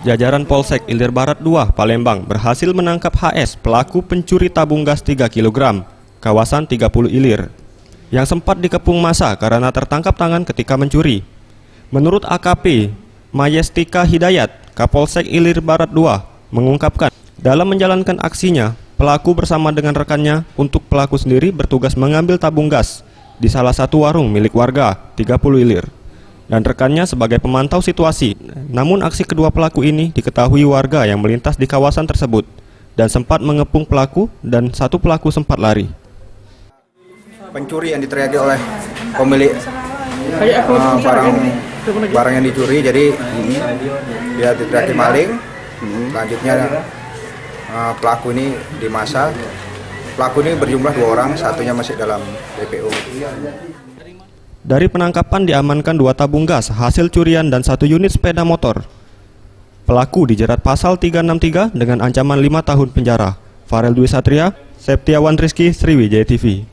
Jajaran Polsek Ilir Barat 2, Palembang berhasil menangkap HS, pelaku pencuri tabung gas 3 kg, kawasan 30 Ilir, yang sempat dikepung massa karena tertangkap tangan ketika mencuri. Menurut AKP Mayestika Hidayat, Kapolsek Ilir Barat 2, mengungkapkan dalam menjalankan aksinya, pelaku bersama dengan rekannya untuk pelaku sendiri bertugas mengambil tabung gas di salah satu warung milik warga 30 Ilir, dan rekannya sebagai pemantau situasi. Namun aksi kedua pelaku ini diketahui warga yang melintas di kawasan tersebut dan sempat mengepung pelaku dan satu pelaku sempat lari. Pencuri yang diteriaki oleh pemilik barang yang dicuri, jadi dia diteriaki maling. Selanjutnya pelaku ini di massa. Pelaku ini berjumlah 2 orang, satunya masih dalam DPO. Dari penangkapan diamankan 2 tabung gas hasil curian dan 1 unit sepeda motor. Pelaku dijerat pasal 363 dengan ancaman 5 tahun penjara. Farel Dwi Satria, Septiawan Rizky, Sriwijaya TV.